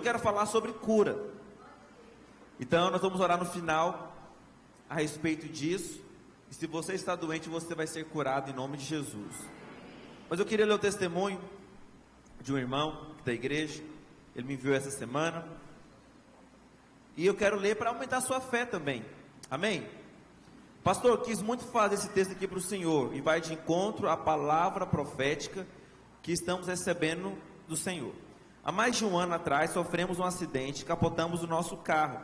quero falar sobre cura. Então nós vamos orar no final a respeito disso. E se você está doente, você vai ser curado em nome de Jesus. Mas eu queria ler o testemunho de um irmão da igreja. Ele me enviou essa semana. E eu quero ler para aumentar a sua fé também. Amém? Pastor, eu quis muito fazer esse texto aqui para o Senhor. E vai de encontro à palavra profética que estamos recebendo do Senhor. Há mais de um ano atrás sofremos um acidente, capotamos o nosso carro.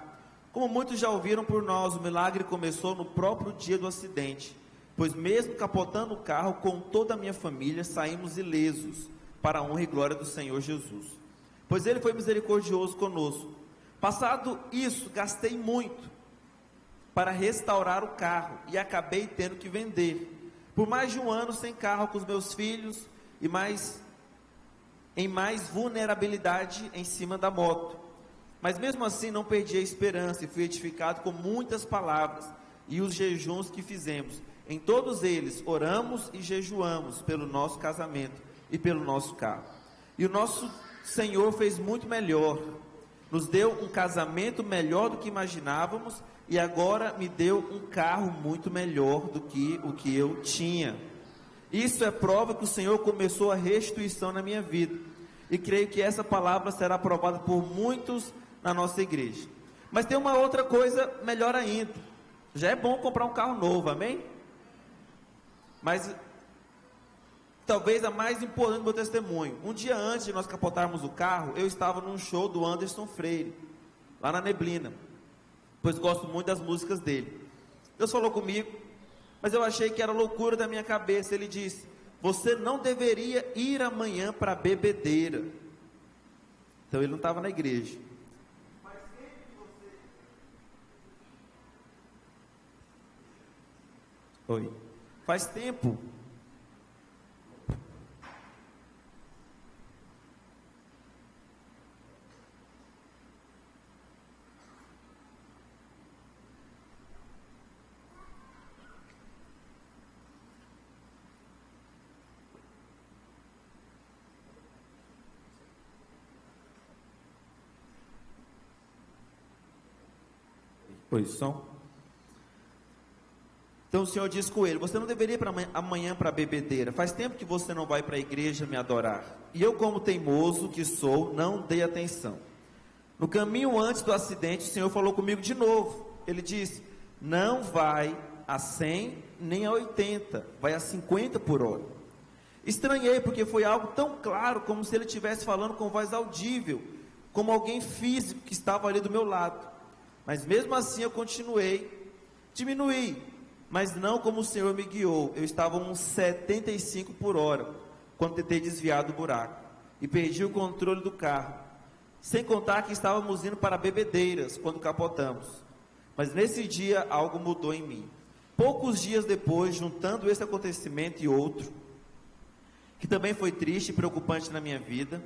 Como muitos já ouviram por nós, o milagre começou no próprio dia do acidente, pois mesmo capotando o carro com toda a minha família, saímos ilesos, para a honra e glória do Senhor Jesus, pois Ele foi misericordioso conosco. Passado isso, gastei muito para restaurar o carro e acabei tendo que vender, por mais de um ano sem carro com os meus filhos e em mais vulnerabilidade em cima da moto. Mas mesmo assim não perdi a esperança e fui edificado com muitas palavras e os jejuns que fizemos. Em todos eles oramos e jejuamos pelo nosso casamento e pelo nosso carro. E o nosso Senhor fez muito melhor. Nos deu um casamento melhor do que imaginávamos e agora me deu um carro muito melhor do que o que eu tinha. Isso é prova que o Senhor começou a restituição na minha vida. E creio que essa palavra será aprovada por muitos na nossa igreja. Mas tem uma outra coisa melhor ainda. Já é bom comprar um carro novo, amém? Mas talvez a mais importante do meu testemunho. Um dia antes de nós capotarmos o carro, eu estava num show do Anderson Freire, lá na Neblina, pois gosto muito das músicas dele. Deus falou comigo, mas eu achei que era loucura da minha cabeça. Ele disse: você não deveria ir amanhã para a bebedeira. Então ele não estava na igreja. Oi. Faz tempo. Oi, som. Então o Senhor diz com ele: você não deveria ir amanhã para a bebedeira. Faz tempo que você não vai para a igreja me adorar. E eu, como teimoso que sou, não dei atenção. No caminho antes do acidente, o Senhor falou comigo de novo. Ele disse: não vai a 100 nem a 80, vai a 50 por hora. Estranhei, porque foi algo tão claro, como se ele estivesse falando com voz audível, como alguém físico que estava ali do meu lado. Mas mesmo assim eu diminuí, mas não como o Senhor me guiou. Eu estava a uns 75 por hora, quando tentei desviar do buraco, e perdi o controle do carro, sem contar que estávamos indo para bebedeiras, quando capotamos. Mas nesse dia, algo mudou em mim. Poucos dias depois, juntando esse acontecimento e outro, que também foi triste e preocupante na minha vida,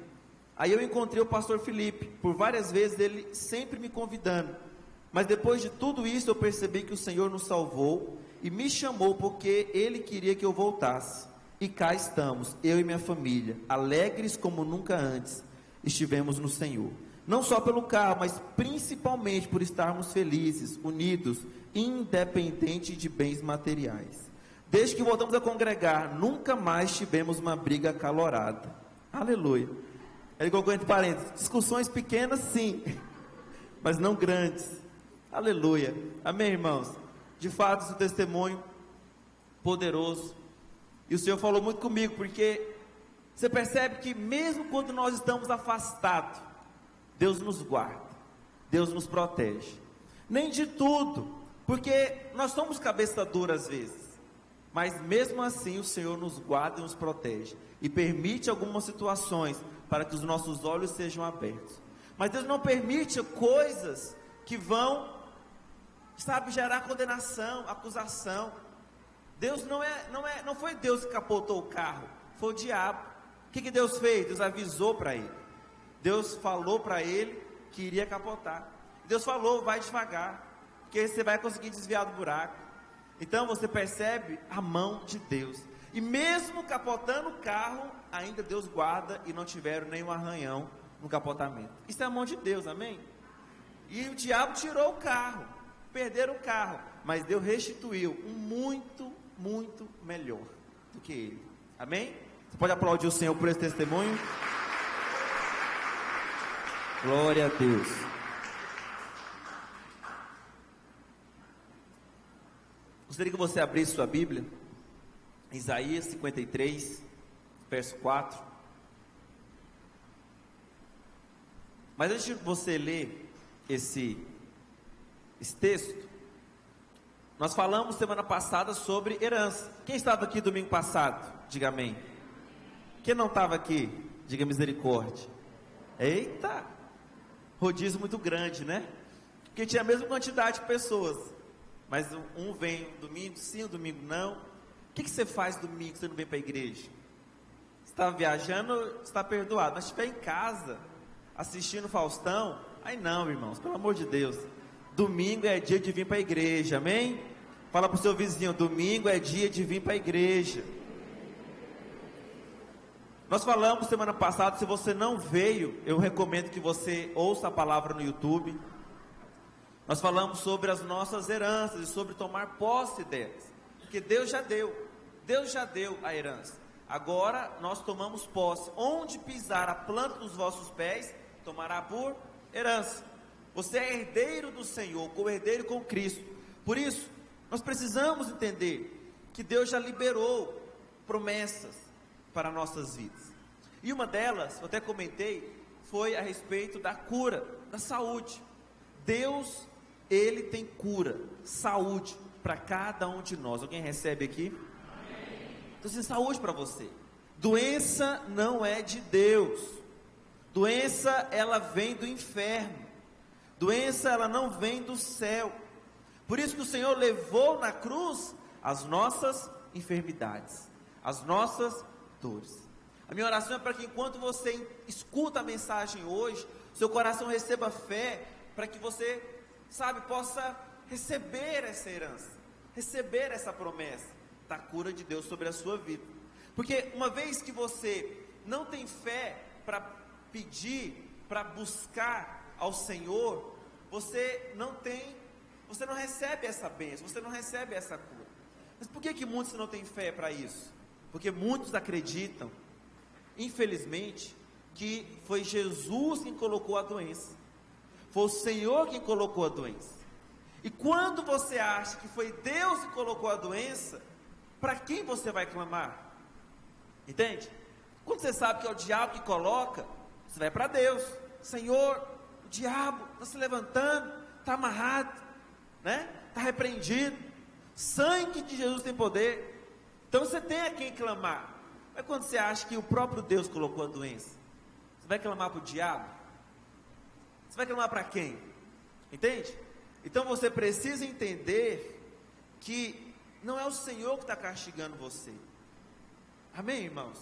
aí eu encontrei o pastor Felipe, por várias vezes ele sempre me convidando. Mas depois de tudo isso, eu percebi que o Senhor nos salvou e me chamou porque Ele queria que eu voltasse. E cá estamos, eu e minha família, alegres como nunca antes estivemos no Senhor. Não só pelo carro, mas principalmente por estarmos felizes, unidos, independente de bens materiais. Desde que voltamos a congregar, nunca mais tivemos uma briga acalorada. Aleluia. Ele colocou entre parênteses: discussões pequenas sim, mas não grandes. Aleluia. Amém, irmãos? De fato, esse testemunho poderoso. E o Senhor falou muito comigo, porque você percebe que mesmo quando nós estamos afastados, Deus nos guarda, Deus nos protege. Nem de tudo, porque nós somos cabeça dura às vezes, mas mesmo assim o Senhor nos guarda e nos protege, e permite algumas situações para que os nossos olhos sejam abertos. Mas Deus não permite coisas que vão, gerar condenação, acusação. Deus não foi Deus que capotou o carro, foi o diabo. O que Deus fez? Deus avisou para ele. Deus falou para ele que iria capotar. Deus falou: vai devagar, porque você vai conseguir desviar do buraco. Então você percebe a mão de Deus. E mesmo capotando o carro, ainda Deus guarda e não tiveram nenhum arranhão no capotamento. Isso é a mão de Deus, amém? E o diabo tirou o carro, perderam o carro, mas Deus restituiu um muito, muito melhor do que ele, amém? Você pode aplaudir o Senhor por esse testemunho? Glória a Deus. Gostaria que você abrisse sua Bíblia, Isaías 53, verso 4. Mas antes de você ler esse texto, nós falamos semana passada sobre herança. Quem estava aqui domingo passado? Diga amém. Quem não estava aqui? Diga misericórdia. Eita, rodízio muito grande, né? Porque tinha a mesma quantidade de pessoas, mas um vem domingo sim, um domingo não. O que você faz domingo que você não vem para a igreja? Você está viajando, está perdoado, mas se estiver em casa, assistindo Faustão, aí não, irmãos, pelo amor de Deus. Domingo é dia de vir para a igreja, amém? Fala para o seu vizinho, domingo é dia de vir para a igreja. Nós falamos semana passada, se você não veio, eu recomendo que você ouça a palavra no YouTube. Nós falamos sobre as nossas heranças e sobre tomar posse delas, porque Deus já deu a herança. Agora nós tomamos posse. Onde pisar a planta dos vossos pés, tomará por herança. Você é herdeiro do Senhor, co-herdeiro com Cristo. Por isso, nós precisamos entender que Deus já liberou promessas para nossas vidas. E uma delas, eu até comentei, foi a respeito da cura, da saúde. Deus, Ele tem cura, saúde para cada um de nós. Alguém recebe aqui? Amém. Então, tem saúde para você. Doença não é de Deus. Doença, ela vem do inferno. Doença, ela não vem do céu. Por isso que o Senhor levou na cruz as nossas enfermidades, as nossas dores. A minha oração é para que enquanto você escuta a mensagem hoje, seu coração receba fé, para que você, possa receber essa herança, receber essa promessa da cura de Deus sobre a sua vida. Porque uma vez que você não tem fé para pedir, para buscar ao Senhor, você não recebe essa bênção, você não recebe essa cura. Mas por que muitos não têm fé para isso? Porque muitos acreditam, infelizmente, que foi Jesus quem colocou a doença, foi o Senhor quem colocou a doença. E quando você acha que foi Deus que colocou a doença, para quem você vai clamar? Entende? Quando você sabe que é o diabo que coloca, você vai para Deus. Senhor, o diabo está se levantando, está amarrado, né? Está repreendido. Sangue de Jesus tem poder. Então você tem a quem clamar. Mas quando você acha que o próprio Deus colocou a doença, você vai clamar para o diabo? Você vai clamar para quem? Entende? Então você precisa entender que não é o Senhor que está castigando você. Amém, irmãos?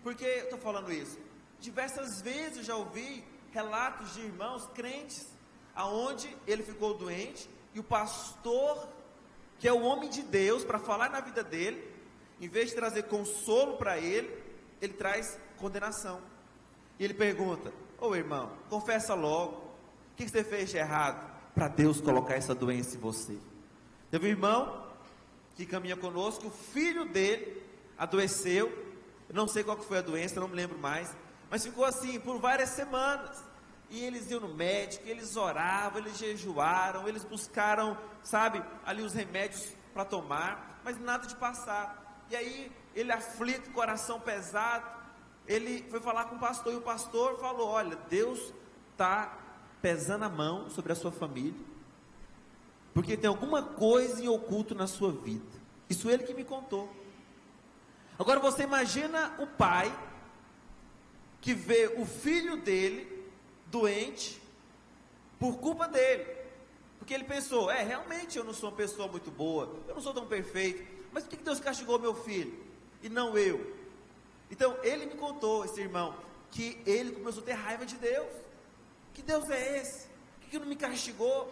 Por que eu estou falando isso? Diversas vezes eu já ouvi relatos de irmãos crentes, aonde ele ficou doente, e o pastor, que é o homem de Deus, para falar na vida dele, em vez de trazer consolo para ele, ele traz condenação. E ele pergunta: ô irmão, confessa logo, o que você fez de errado para Deus colocar essa doença em você? Teve um irmão que caminha conosco, que o filho dele adoeceu, eu não sei qual que foi a doença, não me lembro mais, mas ficou assim por várias semanas. E eles iam no médico, eles oravam, eles jejuaram, eles buscaram, ali os remédios para tomar, mas nada de passar. E aí, ele aflito, coração pesado, ele foi falar com o pastor, e o pastor falou: olha, Deus está pesando a mão sobre a sua família, porque tem alguma coisa em oculto na sua vida. Isso ele que me contou. Agora você imagina o pai, que vê o filho dele doente, por culpa dele, porque ele pensou: realmente eu não sou uma pessoa muito boa, eu não sou tão perfeito, mas por que Deus castigou meu filho, e não eu? Então ele me contou, esse irmão, que ele começou a ter raiva de Deus. Que Deus é esse? Por que não me castigou?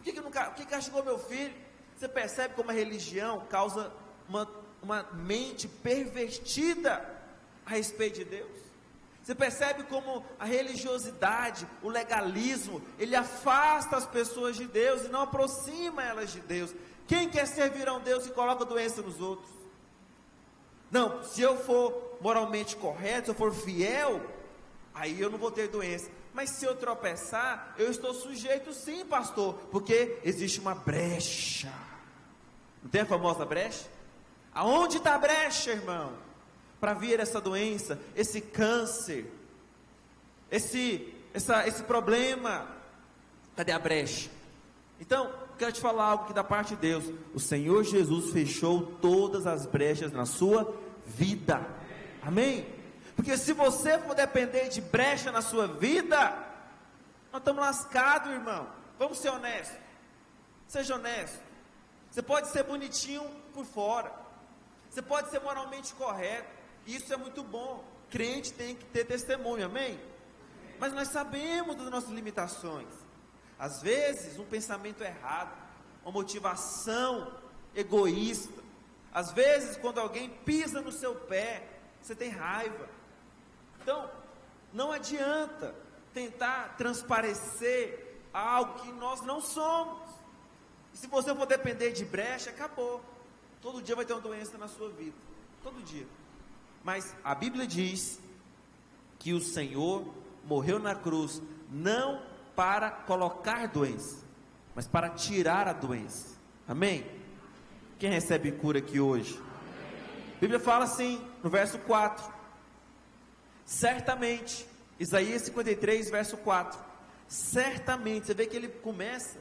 Por que castigou meu filho? Você percebe como a religião causa uma mente pervertida a respeito de Deus? Você percebe como a religiosidade, o legalismo, ele afasta as pessoas de Deus e não aproxima elas de Deus. Quem quer servir a um Deus que coloca doença nos outros? Não, se eu for moralmente correto, se eu for fiel, aí eu não vou ter doença. Mas se eu tropeçar, eu estou sujeito sim, pastor, porque existe uma brecha. Não tem a famosa brecha? Aonde está a brecha, irmão? Para vir essa doença, esse câncer, esse problema. Cadê a brecha? Então, quero te falar algo que da parte de Deus, o Senhor Jesus fechou todas as brechas na sua vida. Amém? Porque se você for depender de brecha na sua vida, nós estamos lascados, irmão. Vamos ser honestos. Seja honesto. Você pode ser bonitinho por fora, você pode ser moralmente correto, isso é muito bom. Crente tem que ter testemunho, amém? Mas nós sabemos das nossas limitações. Às vezes um pensamento errado, uma motivação egoísta. Às vezes quando alguém pisa no seu pé, você tem raiva. Então, não adianta tentar transparecer algo que nós não somos. E se você for depender de brecha, acabou. Todo dia vai ter uma doença na sua vida. Todo dia. Mas a Bíblia diz que o Senhor morreu na cruz não para colocar doença, mas para tirar a doença. Amém? Quem recebe cura aqui hoje? A Bíblia fala assim, no verso 4. Certamente, Isaías 53, verso 4. Certamente, você vê que ele começa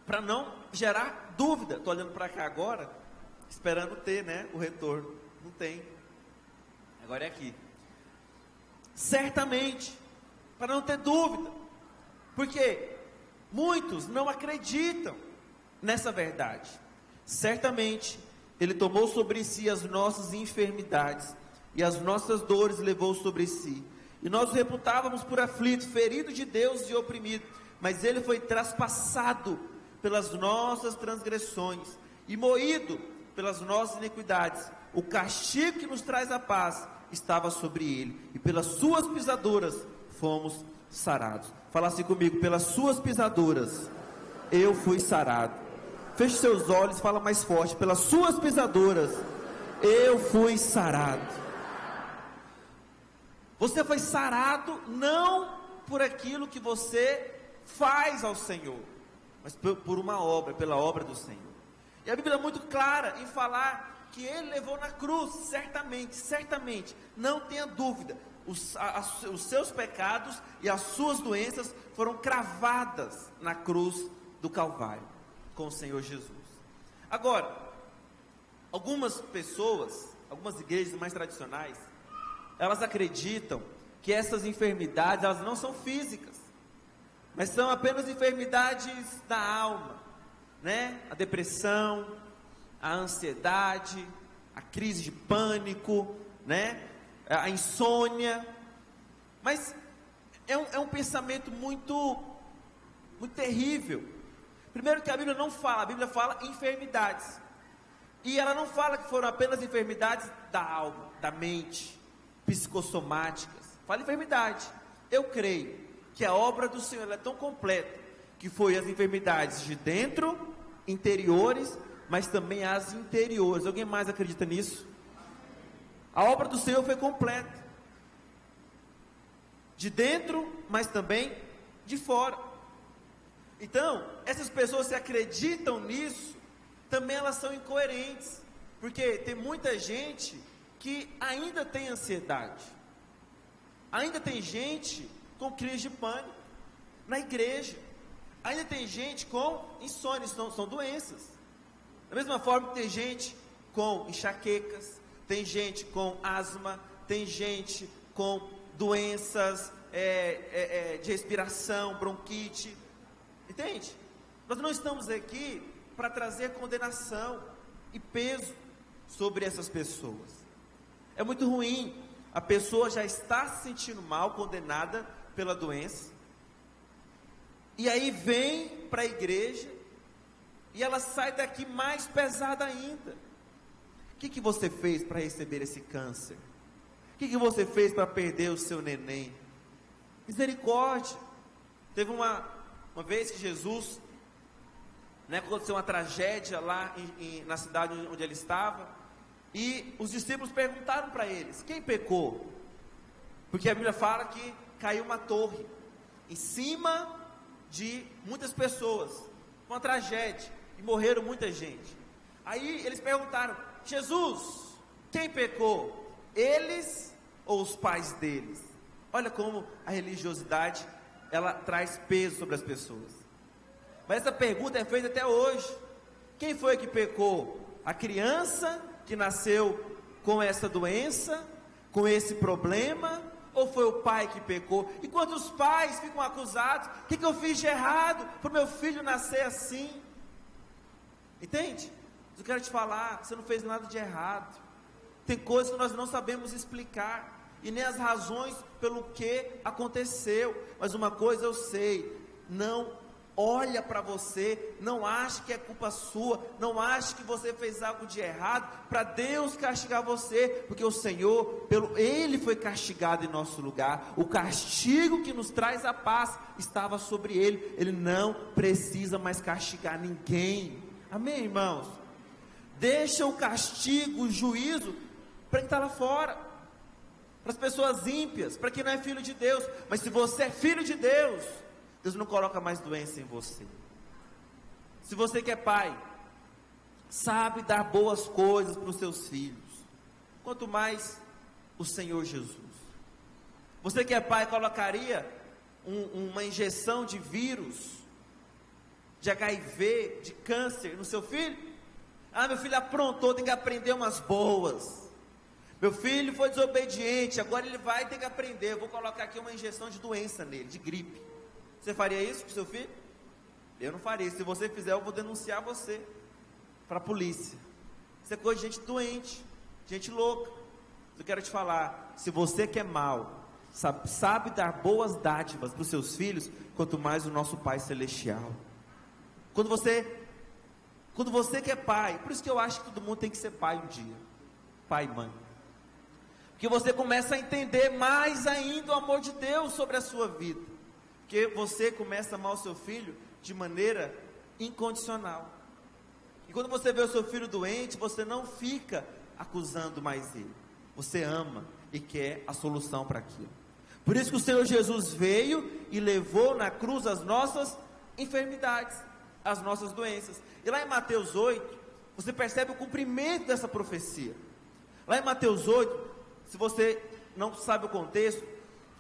para não gerar dúvida. Estou olhando para cá agora, esperando ter, né, o retorno. Não tem. Agora é aqui. Certamente, para não ter dúvida. Porque muitos não acreditam nessa verdade. Certamente, ele tomou sobre si as nossas enfermidades e as nossas dores levou sobre si. E nós o reputávamos por aflito, ferido de Deus e oprimido. Mas ele foi traspassado pelas nossas transgressões e moído pelas nossas iniquidades. O castigo que nos traz a paz estava sobre ele, e pelas suas pisaduras fomos sarados. Fala assim comigo: pelas suas pisaduras eu fui sarado. Feche seus olhos, fala mais forte: pelas suas pisaduras eu fui sarado. Você foi sarado não por aquilo que você faz ao Senhor, mas por uma obra, pela obra do Senhor. E a Bíblia é muito clara em falar que ele levou na cruz, certamente, não tenha dúvida, os seus pecados e as suas doenças foram cravadas na cruz do Calvário, com o Senhor Jesus. Agora, algumas pessoas, algumas igrejas mais tradicionais, elas acreditam que essas enfermidades, elas não são físicas, mas são apenas enfermidades da alma, né? A depressão, a ansiedade, a crise de pânico, né? A insônia. Mas é um pensamento muito terrível. Primeiro que a Bíblia não fala, a Bíblia fala enfermidades, e ela não fala que foram apenas enfermidades da alma, da mente, psicossomáticas. Fala enfermidade. Eu creio que a obra do Senhor é tão completa, que foi as enfermidades de dentro, interiores, mas também as interiores. Alguém mais acredita nisso? A obra do Senhor foi completa, de dentro, mas também de fora. Então, essas pessoas que acreditam nisso, também elas são incoerentes, porque tem muita gente que ainda tem ansiedade, ainda tem gente com crise de pânico na igreja, ainda tem gente com insônia, são doenças. Da mesma forma que tem gente com enxaquecas, tem gente com asma, tem gente com doenças de respiração, bronquite, entende? Nós não estamos aqui para trazer condenação e peso sobre essas pessoas. É muito ruim, a pessoa já está se sentindo mal, condenada pela doença, e aí vem para a igreja, e ela sai daqui mais pesada ainda. O que você fez para receber esse câncer? O que você fez para perder o seu neném? Misericórdia. Teve uma vez que Jesus, aconteceu uma tragédia lá na cidade onde ele estava, e os discípulos perguntaram para eles: quem pecou? Porque a Bíblia fala que caiu uma torre em cima de muitas pessoas, uma tragédia, e morreram muita gente. Aí eles perguntaram: Jesus, quem pecou? Eles ou os pais deles? Olha como a religiosidade, ela traz peso sobre as pessoas. Mas essa pergunta é feita até hoje. Quem foi que pecou? A criança que nasceu com essa doença, com esse problema, ou foi o pai que pecou? E quando os pais ficam acusados, o que eu fiz de errado para o meu filho nascer assim? Entende? Eu quero te falar, você não fez nada de errado. Tem coisas que nós não sabemos explicar, e nem as razões pelo que aconteceu, mas uma coisa eu sei: não olha para você, não ache que é culpa sua, não ache que você fez algo de errado, para Deus castigar você, porque o Senhor, Ele foi castigado em nosso lugar, o castigo que nos traz a paz, estava sobre Ele, Ele não precisa mais castigar ninguém, amém, irmãos? Deixa o castigo, o juízo, para quem está lá fora, para as pessoas ímpias, para quem não é filho de Deus. Mas se você é filho de Deus, Deus não coloca mais doença em você. Se você que é pai, sabe dar boas coisas para os seus filhos, quanto mais o Senhor Jesus. Você que é pai, colocaria uma injeção de vírus, de HIV, de câncer no seu filho? Ah, meu filho aprontou, tem que aprender umas boas. Meu filho foi desobediente, agora ele vai ter que aprender. Eu vou colocar aqui uma injeção de doença nele, de gripe. Você faria isso com seu filho? Eu não faria. Se você fizer, eu vou denunciar você para a polícia. Isso é coisa de gente doente, gente louca. Eu quero te falar: se você que é mau, sabe dar boas dádivas para os seus filhos, quanto mais o nosso Pai Celestial. Quando você que é pai, por isso que eu acho que todo mundo tem que ser pai um dia, pai e mãe, porque você começa a entender mais ainda o amor de Deus sobre a sua vida, porque você começa a amar o seu filho de maneira incondicional, e quando você vê o seu filho doente, você não fica acusando mais ele, você ama e quer a solução para aquilo. Por isso que o Senhor Jesus veio e levou na cruz as nossas enfermidades, as nossas doenças. E lá em Mateus 8, você percebe o cumprimento dessa profecia. Lá em Mateus 8, se você não sabe o contexto,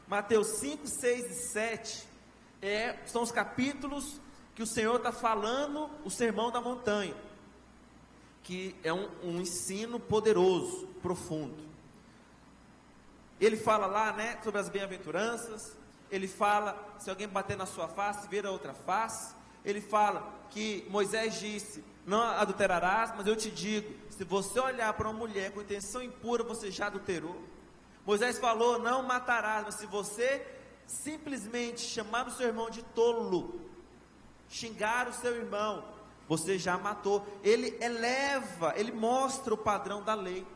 Mateus 5, 6 e 7 são os capítulos que o Senhor está falando o sermão da montanha, que é um ensino poderoso, profundo. Ele fala lá, sobre as bem-aventuranças. Ele fala: se alguém bater na sua face, vira a outra face. Ele fala que Moisés disse: não adulterarás, mas eu te digo, se você olhar para uma mulher com intenção impura, você já adulterou. Moisés falou: não matarás, mas se você simplesmente chamar o seu irmão de tolo, xingar o seu irmão, você já matou. Ele eleva, ele mostra o padrão da lei.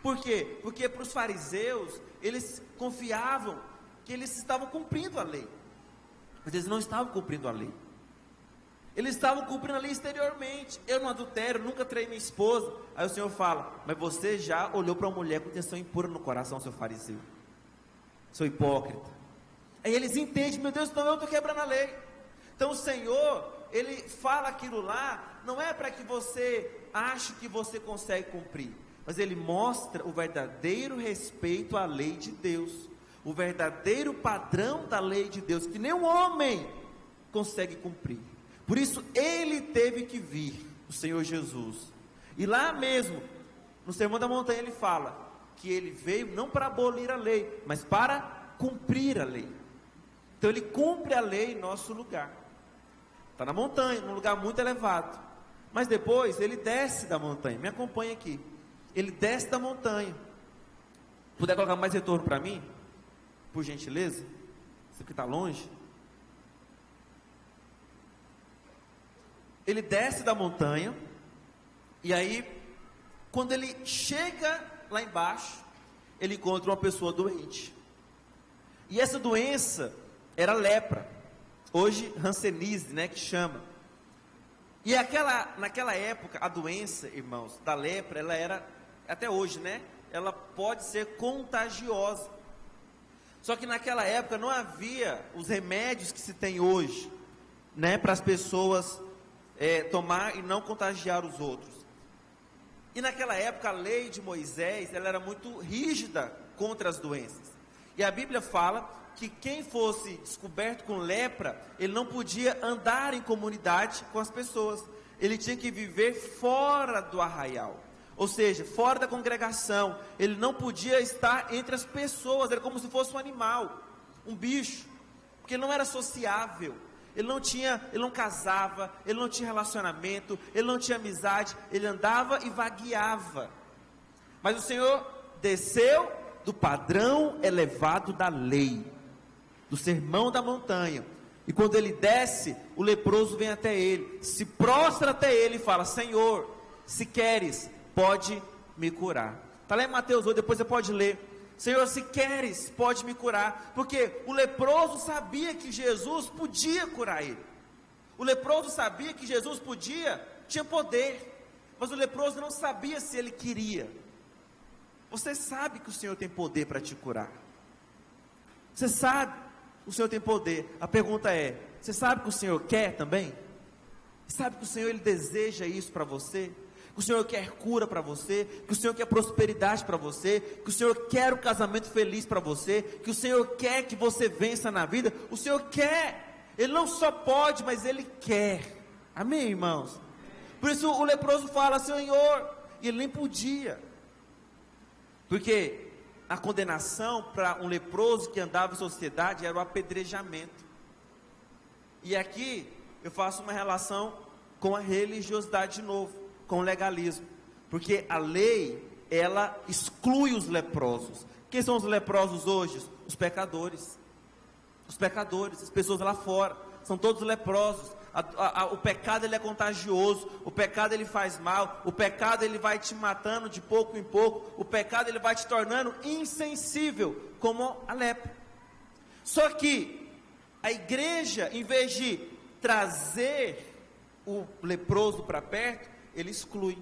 Por quê? Porque para os fariseus, eles confiavam que eles estavam cumprindo a lei, mas eles não estavam cumprindo a lei. Eles estavam cumprindo a lei exteriormente. Eu não adultero, nunca traí minha esposa. Aí o Senhor fala: mas você já olhou para uma mulher com intenção impura no coração, seu fariseu, seu hipócrita. Aí eles entendem: meu Deus, então eu estou quebrando a lei. Então o Senhor, Ele fala aquilo lá, não é para que você ache que você consegue cumprir, mas Ele mostra o verdadeiro respeito à lei de Deus, o verdadeiro padrão da lei de Deus, que nenhum homem consegue cumprir. Por isso Ele teve que vir, o Senhor Jesus. E lá mesmo, no Sermão da Montanha, Ele fala que Ele veio não para abolir a lei, mas para cumprir a lei. Então Ele cumpre a lei em nosso lugar. Está na montanha, num lugar muito elevado. Mas depois Ele desce da montanha. Me acompanha aqui. Ele desce da montanha. Puder colocar mais retorno para mim, por gentileza? Isso aqui está longe. Ele desce da montanha, e aí, quando ele chega lá embaixo, ele encontra uma pessoa doente. E essa doença era lepra. Hoje, hanseníase, né, que chama. E naquela época, a doença, irmãos, da lepra, ela era, até hoje, né, ela pode ser contagiosa. Só que naquela época não havia os remédios que se tem hoje, né, para as pessoas tomar e não contagiar os outros. E naquela época a lei de Moisés, ela era muito rígida contra as doenças. E a Bíblia fala que quem fosse descoberto com lepra, ele não podia andar em comunidade com as pessoas. Ele tinha que viver fora do arraial. Ou seja, fora da congregação. Ele não podia estar entre as pessoas, era como se fosse um animal, um bicho, porque ele não era sociável. Ele não casava, ele não tinha relacionamento, ele não tinha amizade, ele andava e vagueava. Mas o Senhor desceu do padrão elevado da lei, do sermão da montanha. E quando ele desce, o leproso vem até ele, se prostra até ele e fala: Senhor, se queres, pode me curar. Está lá em Mateus 8, depois você pode ler. Senhor, se queres, pode me curar. Porque o leproso sabia que Jesus podia curar ele. O leproso sabia que Jesus tinha poder. Mas o leproso não sabia se ele queria. Você sabe que o Senhor tem poder para te curar. Você sabe que o Senhor tem poder. A pergunta é: você sabe que o Senhor quer também? Sabe que o Senhor, Ele deseja isso para você? Que o Senhor quer cura para você, que o Senhor quer prosperidade para você, que o Senhor quer um casamento feliz para você, que o Senhor quer que você vença na vida. O Senhor quer, Ele não só pode, mas Ele quer. Amém, irmãos? Por isso o leproso fala: Senhor, e ele nem podia, porque a condenação para um leproso que andava em sociedade era o apedrejamento. E aqui eu faço uma relação com a religiosidade de novo, com o legalismo, porque a lei, ela exclui os leprosos. Quem são os leprosos hoje? Os pecadores, as pessoas lá fora, são todos leprosos. O pecado, ele é contagioso, o pecado, ele faz mal, o pecado, ele vai te matando de pouco em pouco, o pecado, ele vai te tornando insensível, como a lepra. Só que a igreja, em vez de trazer o leproso para perto, ele exclui.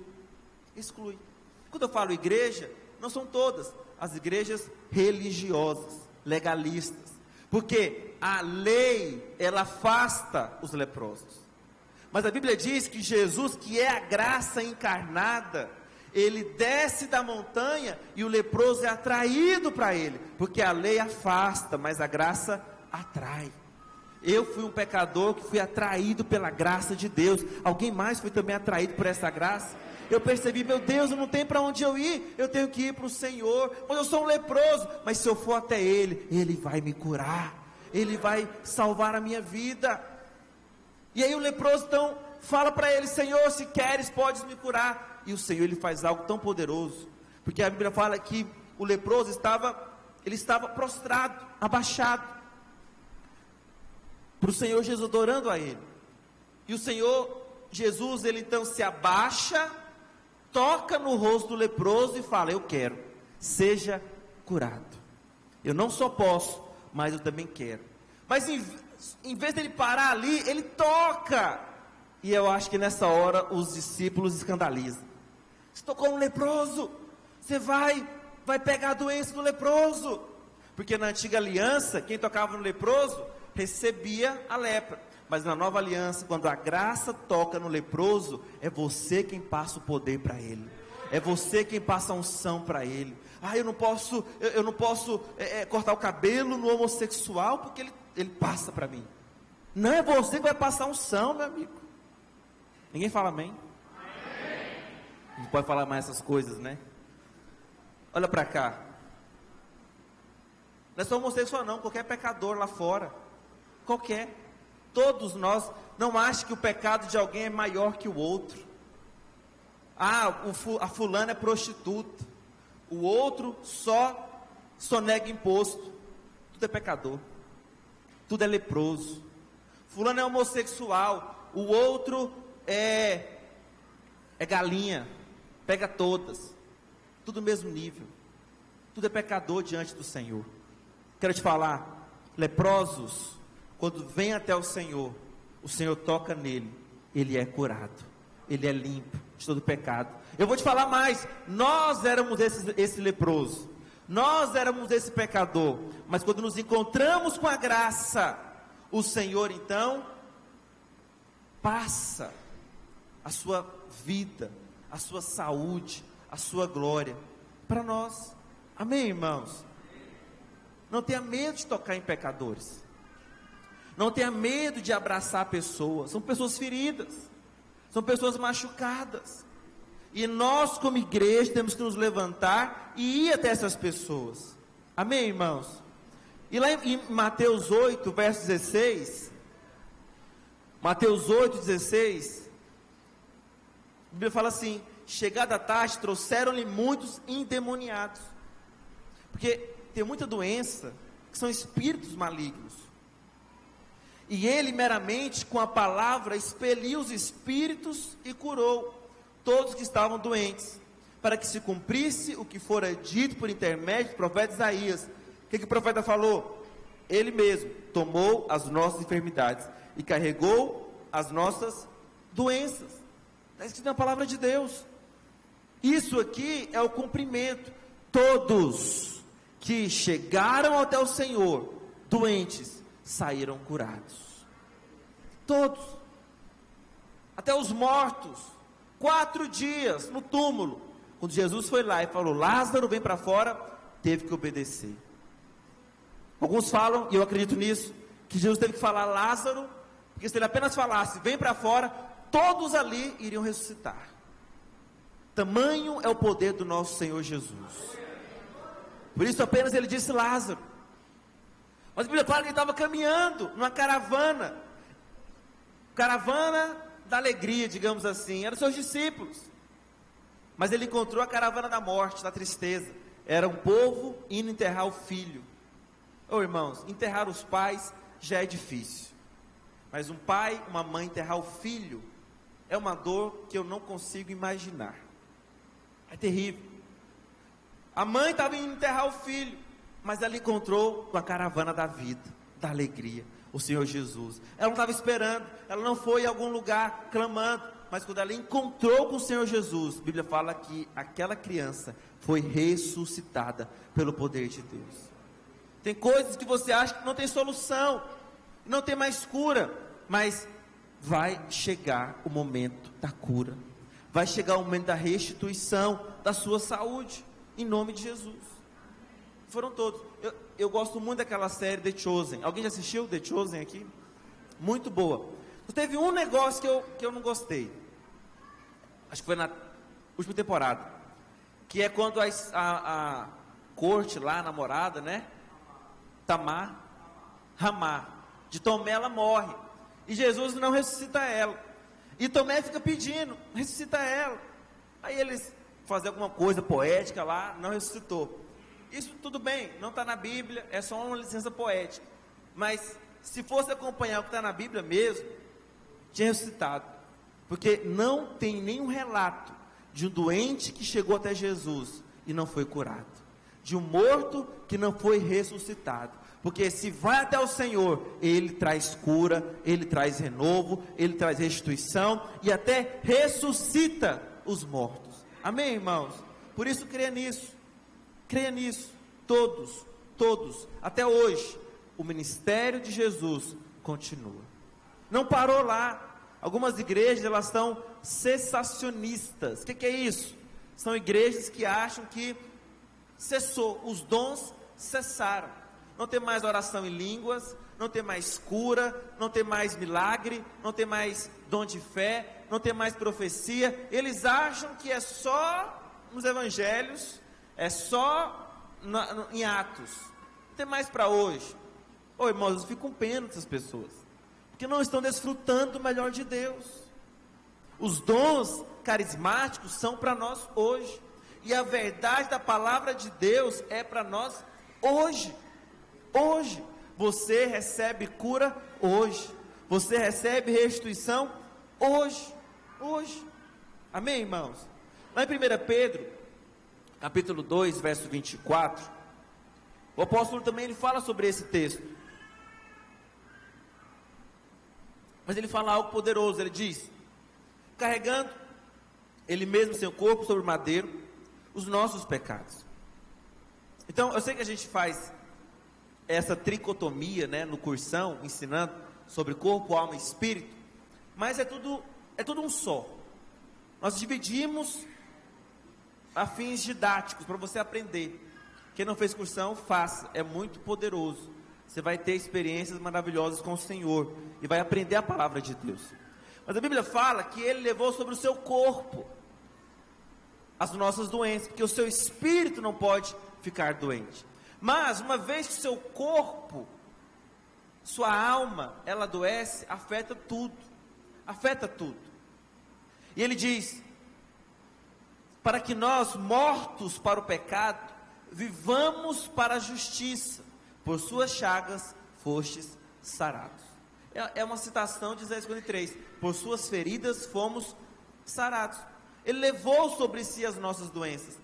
Quando eu falo igreja, não são todas as igrejas religiosas, legalistas, porque a lei, ela afasta os leprosos. Mas a Bíblia diz que Jesus, que é a graça encarnada, ele desce da montanha e o leproso é atraído para ele, porque a lei afasta, mas a graça atrai. Eu fui um pecador que fui atraído pela graça de Deus. Alguém mais foi também atraído por essa graça? Eu percebi: meu Deus, eu não tenho para onde eu ir, eu tenho que ir para o Senhor. Mas eu sou um leproso, mas se eu for até Ele, Ele vai me curar, Ele vai salvar a minha vida. E aí o leproso então fala para ele: Senhor, se queres, podes me curar. E o Senhor, Ele faz algo tão poderoso, porque a Bíblia fala que o leproso estava prostrado, abaixado para o Senhor Jesus, adorando a Ele. E o Senhor Jesus, Ele então se abaixa, toca no rosto do leproso e fala: eu quero, seja curado. Eu não só posso, mas eu também quero. Mas em vez dele parar ali, ele toca. E eu acho que nessa hora os discípulos escandalizam: você tocou no leproso, você vai pegar a doença do leproso. Porque na antiga aliança, quem tocava no leproso recebia a lepra. Mas na nova aliança, quando a graça toca no leproso, é você quem passa o poder para ele, é você quem passa a unção para ele. Eu não posso cortar o cabelo no homossexual, porque ele passa para mim. Não é você que vai passar a unção, meu amigo. Ninguém fala amém? Não pode falar mais essas coisas, né? Olha para cá. Não é só homossexual não, qualquer pecador lá fora, qualquer. Todos nós, não achem que o pecado de alguém é maior que o outro. A fulana é prostituta, o outro só nega imposto. Tudo é pecador, tudo é leproso. Fulano é homossexual, o outro é galinha, pega todas. Tudo no mesmo nível, tudo é pecador diante do Senhor. Quero te falar, leprosos, quando vêm até o Senhor toca nele, ele é curado, ele é limpo de todo pecado. Eu vou te falar mais, nós éramos esse leproso, nós éramos esse pecador, mas quando nos encontramos com a graça, o Senhor então passa a sua vida, a sua saúde, a sua glória para nós. Amém, irmãos? Não tenha medo de tocar em pecadores, não tenha medo de abraçar pessoas, são pessoas feridas, são pessoas machucadas, e nós como igreja temos que nos levantar e ir até essas pessoas. Amém, irmãos? E lá em Mateus 8, verso 16, Mateus 8, 16, a Bíblia fala assim: chegada a tarde, trouxeram-lhe muitos endemoniados, porque tem muita doença que são espíritos malignos, e ele meramente com a palavra expeliu os espíritos e curou todos que estavam doentes, para que se cumprisse o que fora dito por intermédio do profeta Isaías. O que o profeta falou? Ele mesmo tomou as nossas enfermidades e carregou as nossas doenças. Está escrito na palavra de Deus. Isso aqui é o cumprimento. Todos que chegaram até o Senhor doentes saíram curados. Todos, até os mortos, 4 dias no túmulo, quando Jesus foi lá e falou: Lázaro, vem para fora, teve que obedecer. Alguns falam, e eu acredito nisso, que Jesus teve que falar Lázaro, porque se ele apenas falasse vem para fora, todos ali iriam ressuscitar. Tamanho é o poder do nosso Senhor Jesus. Por isso apenas ele disse Lázaro. Mas a Bíblia fala que ele estava caminhando numa caravana da alegria, digamos assim, eram seus discípulos, mas ele encontrou a caravana da morte, da tristeza. Era um povo indo enterrar o filho. Irmãos, enterrar os pais já é difícil, mas um pai, uma mãe enterrar o filho, é uma dor que eu não consigo imaginar, é terrível. A mãe estava indo enterrar o filho, mas ela encontrou com a caravana da vida, da alegria, o Senhor Jesus. Ela não estava esperando, ela não foi em algum lugar clamando, mas quando ela encontrou com o Senhor Jesus, a Bíblia fala que aquela criança foi ressuscitada pelo poder de Deus. Tem coisas que você acha que não tem solução, não tem mais cura, mas vai chegar o momento da cura, vai chegar o momento da restituição da sua saúde, em nome de Jesus. Foram todos. Eu gosto muito daquela série The Chosen. Alguém já assistiu The Chosen aqui? Muito boa. Teve um negócio que eu não gostei, acho que foi na última temporada, que é quando a corte lá, a namorada, né, Ramá, de Tomé, ela morre, e Jesus não ressuscita ela, e Tomé fica pedindo, ressuscita ela. Aí eles fazem alguma coisa poética lá, não ressuscitou. Isso tudo bem, não está na Bíblia, é só uma licença poética, mas se fosse acompanhar o que está na Bíblia mesmo, tinha ressuscitado, porque não tem nenhum relato de um doente que chegou até Jesus e não foi curado, de um morto que não foi ressuscitado, porque se vai até o Senhor, Ele traz cura, Ele traz renovo, Ele traz restituição, e até ressuscita os mortos. Amém, irmãos? Por isso creia nisso, todos, até hoje, o ministério de Jesus continua, não parou lá. Algumas igrejas, elas estão cessacionistas. O que é isso? São igrejas que acham que cessou, os dons cessaram, não tem mais oração em línguas, não tem mais cura, não tem mais milagre, não tem mais dom de fé, não tem mais profecia. Eles acham que é só nos evangelhos, é só em Atos, não tem mais para hoje. Irmãos, eu fico com pena dessas pessoas, porque não estão desfrutando do melhor de Deus. Os dons carismáticos são para nós hoje, e a verdade da palavra de Deus é para nós hoje. Você recebe cura hoje, você recebe restituição hoje. Amém, irmãos? Lá em 1 Pedro, capítulo 2, verso 24, o apóstolo também ele fala sobre esse texto. Mas ele fala algo poderoso, ele diz: carregando ele mesmo seu corpo sobre o madeiro, os nossos pecados. Então, eu sei que a gente faz essa tricotomia, né, no cursão, ensinando sobre corpo, alma e espírito, mas é tudo um só. Nós dividimos a fins didáticos, para você aprender. Quem não fez cursão, faça, é muito poderoso. Você vai ter experiências maravilhosas com o Senhor, e vai aprender a palavra de Deus. Mas a Bíblia fala que Ele levou sobre o seu corpo as nossas doenças, porque o seu espírito não pode ficar doente. Mas, uma vez que o seu corpo, sua alma, ela adoece, afeta tudo. Afeta tudo. E ele diz: para que nós, mortos para o pecado, vivamos para a justiça, por suas chagas fostes sarados. É uma citação de Isaías 53. Por suas feridas fomos sarados. Ele levou sobre si as nossas doenças.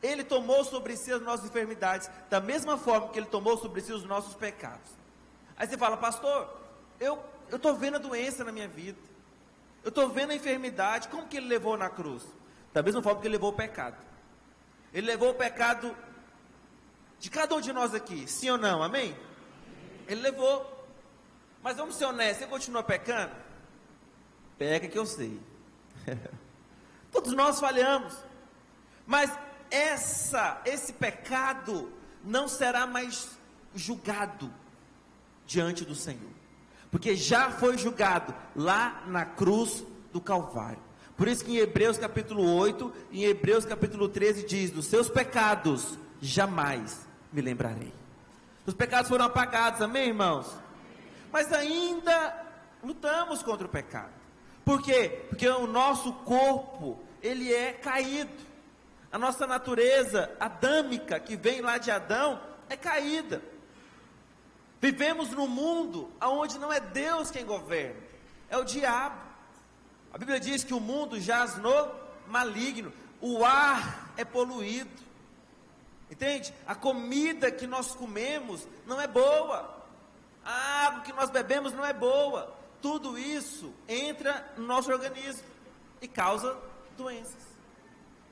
Ele tomou sobre si as nossas enfermidades, da mesma forma que Ele tomou sobre si os nossos pecados. Aí você fala: pastor, eu estou vendo a doença na minha vida, eu estou vendo a enfermidade, como que Ele levou na cruz? Da mesma forma que Ele levou o pecado. Ele levou o pecado de cada um de nós aqui, sim ou não, amém? Ele levou. Mas vamos ser honestos, você continua pecando? Peca que eu sei. Todos nós falhamos, mas esse pecado não será mais julgado diante do Senhor, porque já foi julgado lá na cruz do Calvário. Por isso que em Hebreus capítulo 8, em Hebreus capítulo 13 diz: dos seus pecados jamais me lembrarei. Os pecados foram apagados, amém, irmãos? Mas ainda lutamos contra o pecado. Por quê? Porque o nosso corpo, ele é caído. A nossa natureza adâmica, que vem lá de Adão, é caída. Vivemos num mundo onde não é Deus quem governa, é o diabo. A Bíblia diz que o mundo jaz no maligno. O ar é poluído, entende? A comida que nós comemos não é boa, a água que nós bebemos não é boa. Tudo isso entra no nosso organismo e causa doenças.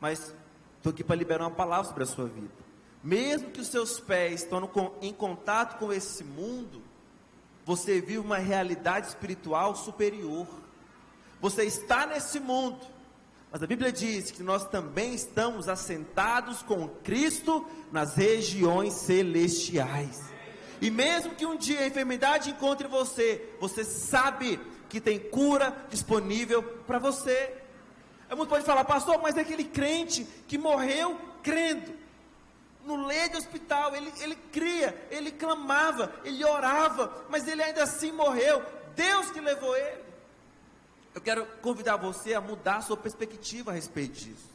Mas estou aqui para liberar uma palavra sobre a sua vida. Mesmo que os seus pés estão em contato com esse mundo, você vive uma realidade espiritual superior. Você está nesse mundo, mas a Bíblia diz que nós também estamos assentados com Cristo nas regiões celestiais. E mesmo que um dia a enfermidade encontre você, você sabe que tem cura disponível para você. Muito pode falar: pastor, mas é aquele crente que morreu crendo, no leito de hospital, ele cria, ele clamava, ele orava, mas ele ainda assim morreu. Deus que levou ele. Eu quero convidar você a mudar a sua perspectiva a respeito disso.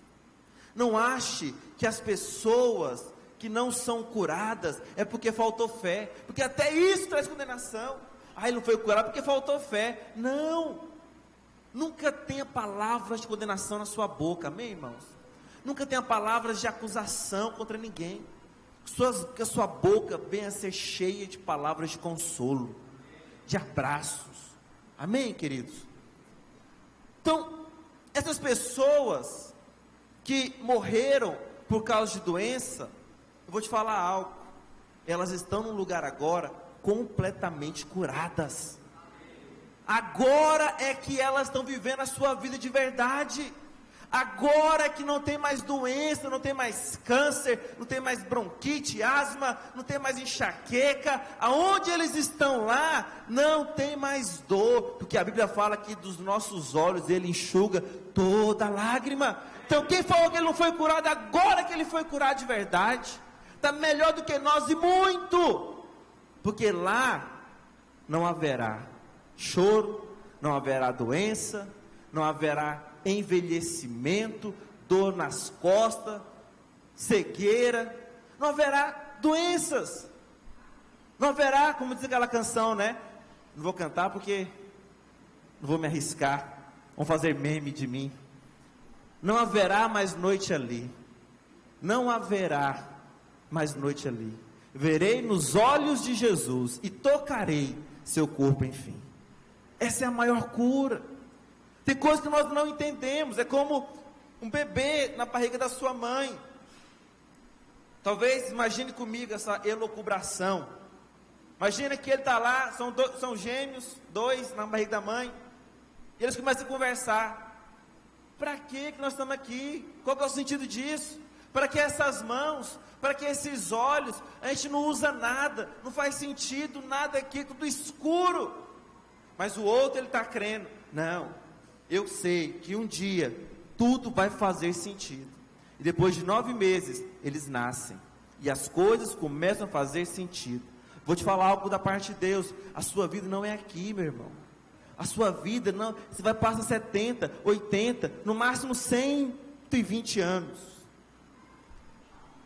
Não ache que as pessoas que não são curadas é porque faltou fé, porque até isso traz condenação. Ele não foi curado porque faltou fé. Não, nunca tenha palavras de condenação na sua boca, amém, irmãos? Nunca tenha palavras de acusação contra ninguém. Que a sua boca venha a ser cheia de palavras de consolo, de abraços, amém, queridos? Então, essas pessoas que morreram por causa de doença, eu vou te falar algo: elas estão num lugar agora completamente curadas. Agora é que elas estão vivendo a sua vida de verdade. Agora é que não tem mais doença, não tem mais câncer, não tem mais bronquite, asma, não tem mais enxaqueca. Aonde eles estão lá, não tem mais dor, porque a Bíblia fala que dos nossos olhos Ele enxuga toda lágrima. Então quem falou que ele não foi curado, agora que ele foi curado de verdade, está melhor do que nós e muito, porque lá não haverá choro, não haverá doença, não haverá envelhecimento, dor nas costas, cegueira, não haverá doenças, não haverá, como diz aquela canção, né? Não vou cantar porque não vou me arriscar, vão fazer meme de mim. Não haverá mais noite ali, não haverá mais noite ali. Verei nos olhos de Jesus e tocarei seu corpo, enfim. Essa é a maior cura. Tem coisas que nós não entendemos. É como um bebê na barriga da sua mãe. Talvez imagine comigo essa elucubração. Imagina que ele está lá, são gêmeos, dois na barriga da mãe, e eles começam a conversar. Para que nós estamos aqui? Qual que é o sentido disso? Para que essas mãos? Para que esses olhos? A gente não usa nada, não faz sentido nada aqui, tudo escuro. Mas o outro, ele está crendo. Não, eu sei que um dia tudo vai fazer sentido. E depois de 9 meses, eles nascem. E as coisas começam a fazer sentido. Vou te falar algo da parte de Deus. A sua vida não é aqui, meu irmão. A sua vida não, você vai passar 70, 80, no máximo 120 anos.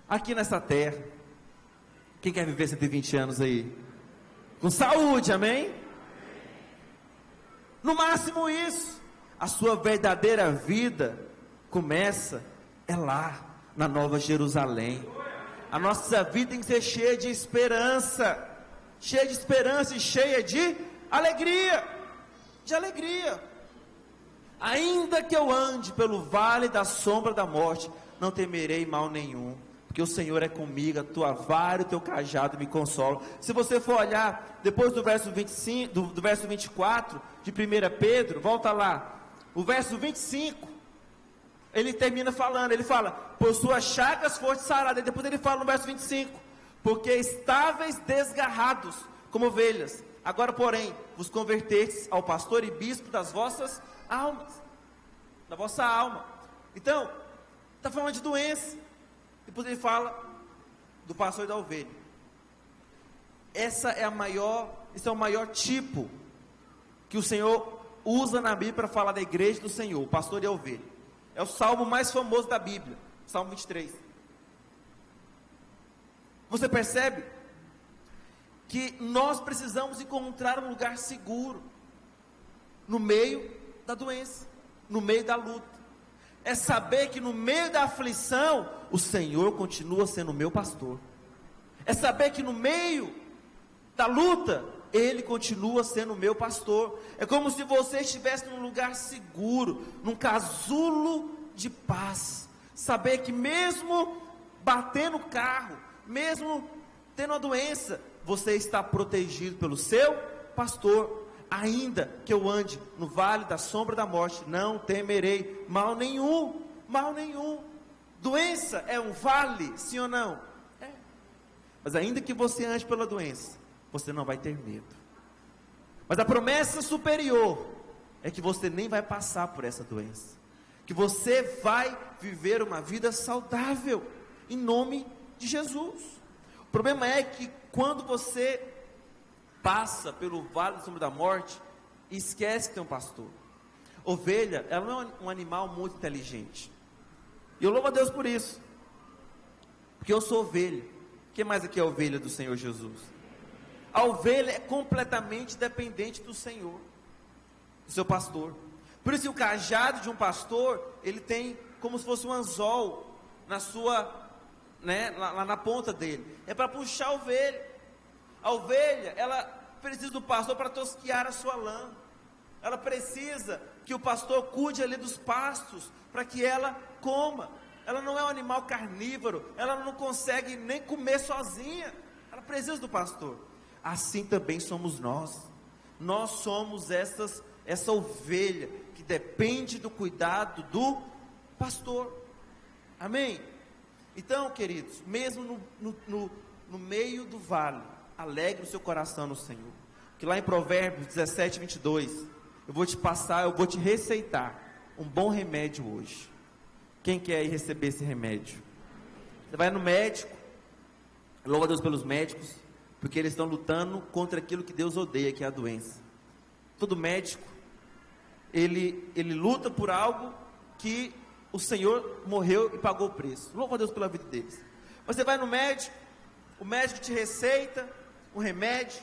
Aqui nessa terra. Quem quer viver 120 anos aí? Com saúde, amém? No máximo isso. A sua verdadeira vida começa lá, na Nova Jerusalém. A nossa vida tem que ser cheia de esperança e cheia de alegria. Ainda que eu ande pelo vale da sombra da morte, não temerei mal nenhum, porque o Senhor é comigo, a tua vara e o teu cajado me consolam. Se você for olhar depois do verso 25, do verso 24 de 1 Pedro, volta lá, o verso 25, ele termina falando, ele fala, por suas chagas foste sarado. E depois ele fala no verso 25, porque estáveis desgarrados como ovelhas, agora porém vos convertestes ao pastor e bispo das vossas almas, da vossa alma. Então, está falando de doença. Depois ele fala do pastor e da ovelha. Esse é o maior tipo que o Senhor usa na Bíblia para falar da igreja do Senhor, o pastor e a ovelha. É o salmo mais famoso da Bíblia, Salmo 23. Você percebe que nós precisamos encontrar um lugar seguro no meio da doença, no meio da luta. É saber que no meio da aflição, o Senhor continua sendo o meu pastor. É saber que no meio da luta, Ele continua sendo o meu pastor. É como se você estivesse num lugar seguro, num casulo de paz. Saber que mesmo batendo o carro, mesmo tendo a doença, você está protegido pelo seu pastor. Ainda que eu ande no vale da sombra da morte, não temerei mal nenhum. Doença é um vale, sim ou não? É. Mas ainda que você ande pela doença, você não vai ter medo. Mas a promessa superior é que você nem vai passar por essa doença, que você vai viver uma vida saudável, em nome de Jesus. O problema é que quando você passa pelo vale da sombra da morte, esquece que tem um pastor. Ovelha, ela não é um animal muito inteligente, e eu louvo a Deus por isso, porque eu sou ovelha. Quem mais aqui é ovelha do Senhor Jesus? A ovelha é completamente dependente do Senhor, do seu pastor. Por isso que o cajado de um pastor, ele tem como se fosse um anzol na sua, lá na ponta dele, é para puxar a ovelha. A ovelha, ela precisa do pastor para tosquiar a sua lã. Ela precisa que o pastor cuide ali dos pastos, para que ela coma. Ela não é um animal carnívoro, ela não consegue nem comer sozinha, ela precisa do pastor. Assim também somos nós. Nós somos essa ovelha que depende do cuidado do pastor. Amém? Então, queridos, mesmo no meio do vale, alegre o seu coração no Senhor. Que lá em Provérbios 17, 22, eu vou te receitar um bom remédio hoje. Quem quer ir receber esse remédio? Você vai no médico, louva a Deus pelos médicos, porque eles estão lutando contra aquilo que Deus odeia, que é a doença. Todo médico, ele luta por algo que o Senhor morreu e pagou o preço. Louva a Deus pela vida deles. Você vai no médico, o médico te receita um remédio,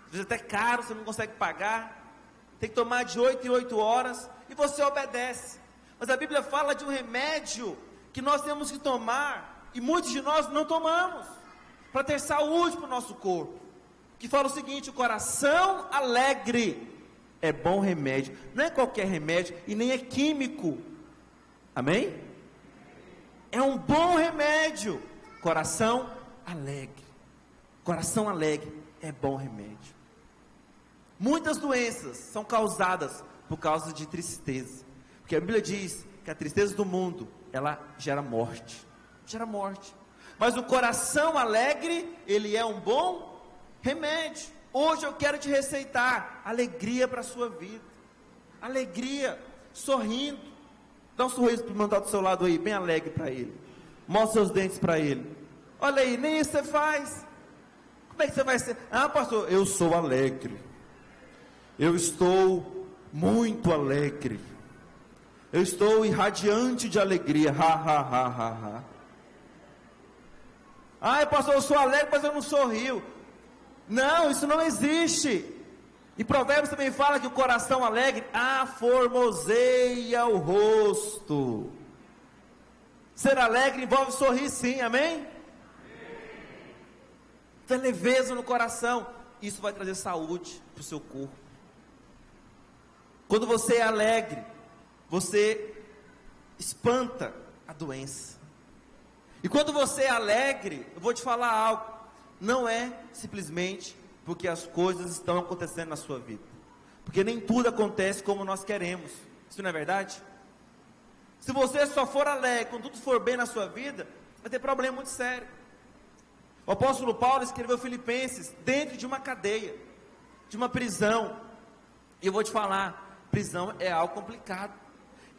às vezes até caro, você não consegue pagar, tem que tomar de 8 em 8 horas, e você obedece. Mas a Bíblia fala de um remédio que nós temos que tomar e muitos de nós não tomamos, para ter saúde para o nosso corpo, que fala o seguinte: o coração alegre é bom remédio. Não é qualquer remédio e nem é químico, amém? É um bom remédio. Coração alegre, coração alegre é bom remédio. Muitas doenças são causadas por causa de tristeza, porque a Bíblia diz que a tristeza do mundo, ela gera morte, mas o coração alegre, ele é um bom remédio. Hoje eu quero te receitar alegria para a sua vida, alegria, sorrindo. Dá um sorriso para o irmão do seu lado aí, bem alegre para ele, mostra seus dentes para ele. Olha aí, nem isso você faz. Como é que você vai ser? Ah, pastor, eu sou alegre, eu estou muito alegre, eu estou irradiante de alegria, ha, ha, ha, ha, ha. Ah, pastor, eu sou alegre, mas eu não sorrio. Não, isso não existe. E Provérbios também fala que o coração alegre aformoseia o rosto. Ser alegre envolve sorrir, sim, amém? Ter leveza no coração, isso vai trazer saúde para o seu corpo. Quando você é alegre, você espanta a doença. E quando você é alegre, eu vou te falar algo, não é simplesmente porque as coisas estão acontecendo na sua vida, porque nem tudo acontece como nós queremos, isso não é verdade? Se você só for alegre, quando tudo for bem na sua vida, vai ter problema muito sério. O apóstolo Paulo escreveu Filipenses dentro de uma cadeia, de uma prisão, e eu vou te falar, prisão é algo complicado.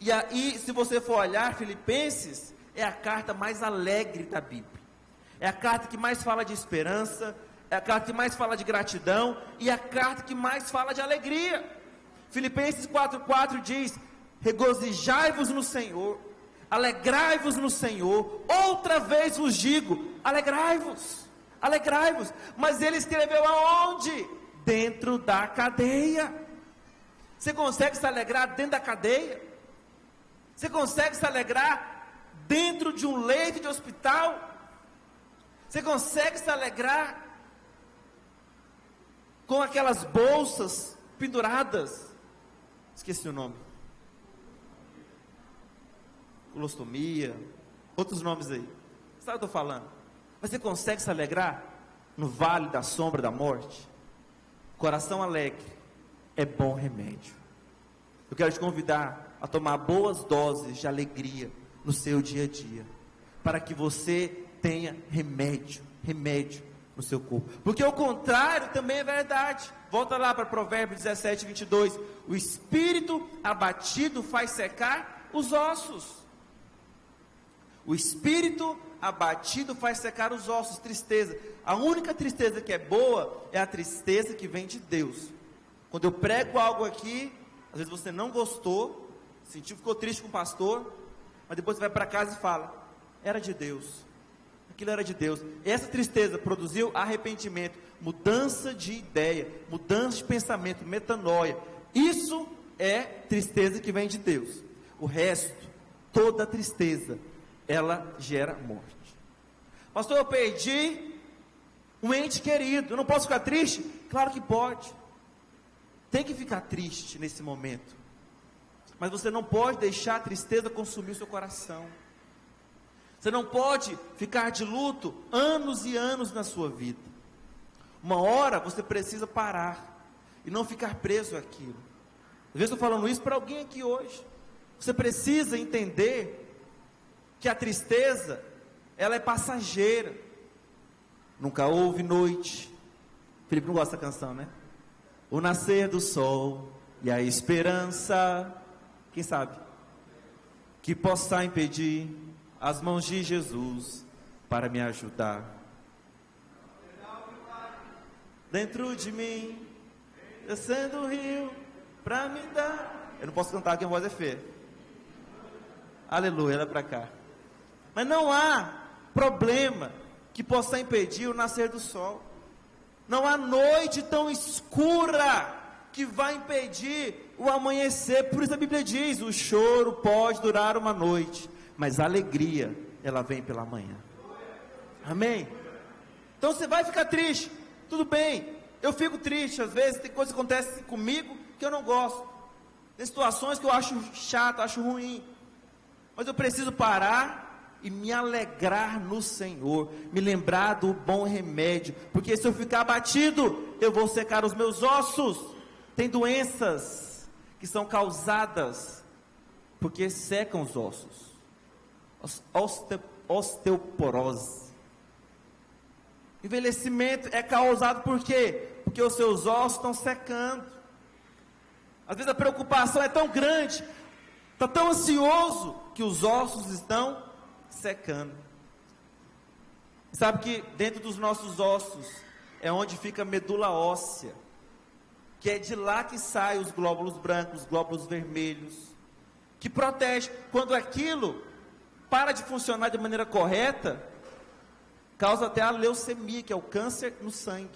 E aí, se você for olhar, Filipenses é a carta mais alegre da Bíblia, é a carta que mais fala de esperança, é a carta que mais fala de gratidão, e a carta que mais fala de alegria. Filipenses 4,4 diz: regozijai-vos no Senhor, alegrai-vos no Senhor, outra vez vos digo, alegrai-vos, alegrai-vos. Mas ele escreveu aonde? Dentro da cadeia. Você consegue se alegrar dentro da cadeia? Você consegue se alegrar dentro de um leito de hospital? Você consegue se alegrar com aquelas bolsas penduradas? Esqueci o nome. Colostomia, outros nomes aí. Sabe o que eu estou falando? Mas você consegue se alegrar no vale da sombra da morte? Coração alegre é bom remédio. Eu quero te convidar a tomar boas doses de alegria no seu dia a dia, para que você tenha remédio no seu corpo, porque o contrário também é verdade. Volta lá para Provérbios 17, 22, o espírito abatido faz secar os ossos. O espírito abatido faz secar os ossos. Tristeza, a única tristeza que é boa é a tristeza que vem de Deus. Quando eu prego algo aqui, às vezes você não gostou, sentiu, ficou triste com o pastor, mas depois você vai para casa e fala, era de Deus, aquilo era de Deus. Essa tristeza produziu arrependimento, mudança de ideia, mudança de pensamento, metanoia. Isso é tristeza que vem de Deus. O resto, toda tristeza, ela gera morte. Pastor, eu perdi um ente querido, eu não posso ficar triste? Claro que pode. Tem que ficar triste nesse momento, mas você não pode deixar a tristeza consumir o seu coração. Você não pode ficar de luto anos e anos na sua vida. Uma hora você precisa parar e não ficar preso àquilo. Às vezes eu estou falando isso para alguém aqui hoje. Você precisa entender que a tristeza, ela é passageira. Nunca houve noite. Felipe não gosta da canção, né? O nascer do sol e a esperança, quem sabe, que possa impedir as mãos de Jesus para me ajudar. Dentro de mim, descendo o rio para me dar. Eu não posso cantar aqui, a voz é feia. Aleluia, olha para cá. Mas não há problema que possa impedir o nascer do sol. Não há noite tão escura que vai impedir o amanhecer. Por isso a Bíblia diz, o choro pode durar uma noite, mas a alegria, ela vem pela manhã. Amém? Então você vai ficar triste, tudo bem, eu fico triste, às vezes tem coisas que acontecem comigo que eu não gosto, tem situações que eu acho chato, acho ruim, mas eu preciso parar e me alegrar no Senhor, me lembrar do bom remédio, porque se eu ficar abatido, eu vou secar os meus ossos. Tem doenças que são causadas porque secam os ossos, osteoporose. Envelhecimento é causado por quê? Porque os seus ossos estão secando. Às vezes a preocupação é tão grande, está tão ansioso, que os ossos estão secando. Sabe que dentro dos nossos ossos é onde fica a medula óssea, que é de lá que saem os glóbulos brancos, os glóbulos vermelhos, que protege. Quando aquilo para de funcionar de maneira correta, causa até a leucemia, que é o câncer no sangue.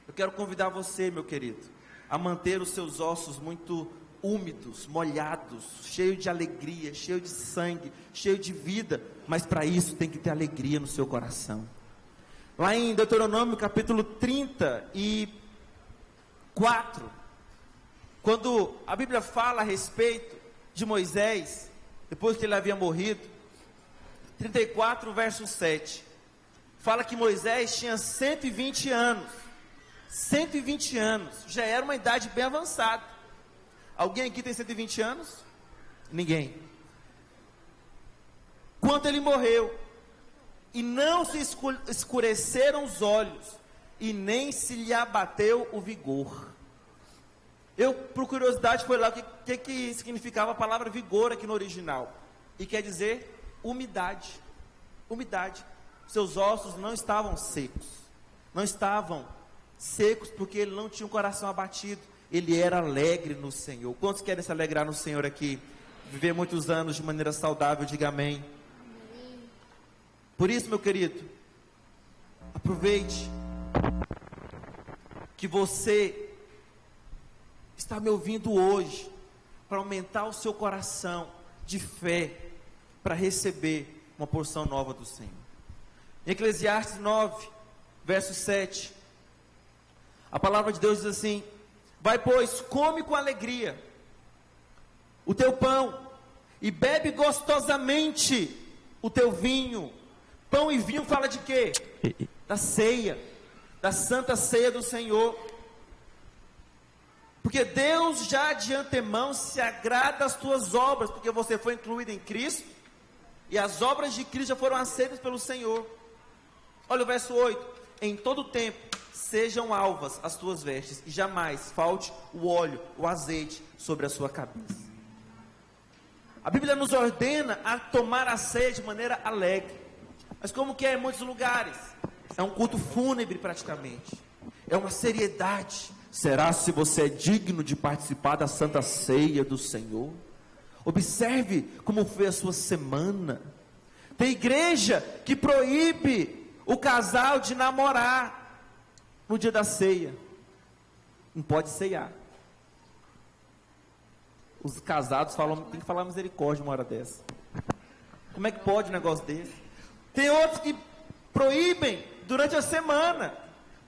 Eu quero convidar você, meu querido, a manter os seus ossos muito úmidos, molhados, cheio de alegria, cheio de sangue, cheio de vida, mas para isso tem que ter alegria no seu coração. Lá em Deuteronômio capítulo 34, quando a Bíblia fala a respeito de Moisés, depois que ele havia morrido, 34 verso 7, fala que Moisés tinha 120 anos, 120 anos, já era uma idade bem avançada. Alguém aqui tem 120 anos? Ninguém. Quando ele morreu, e não se escureceram os olhos, e nem se lhe abateu o vigor. Eu, por curiosidade, fui lá o que significava a palavra vigor aqui no original, e quer dizer umidade. Umidade. Seus ossos não estavam secos, não estavam secos porque ele não tinha um coração abatido, ele era alegre no Senhor. Quantos querem se alegrar no Senhor aqui? Viver muitos anos de maneira saudável, diga amém. Por isso, meu querido, aproveite que você está me ouvindo hoje, para aumentar o seu coração de fé, para receber uma porção nova do Senhor. Em Eclesiastes 9, verso 7, a palavra de Deus diz assim: vai, pois, come com alegria o teu pão, e bebe gostosamente o teu vinho. Pão e vinho fala de quê? Da ceia, da santa ceia do Senhor. Porque Deus já de antemão se agrada das tuas obras, porque você foi incluído em Cristo, e as obras de Cristo já foram aceitas pelo Senhor. Olha o verso 8: em todo tempo sejam alvas as tuas vestes, e jamais falte o óleo, o azeite sobre a sua cabeça. A Bíblia nos ordena a tomar a ceia de maneira alegre, mas como que é em muitos lugares? É um culto fúnebre praticamente, é uma seriedade. Será se você é digno de participar da santa ceia do Senhor? Observe como foi a sua semana. Tem igreja que proíbe o casal de namorar no dia da ceia. Não pode ceiar. Os casados falam, tem que falar misericórdia uma hora dessa. Como é que pode um negócio desse? Tem outros que proíbem durante a semana,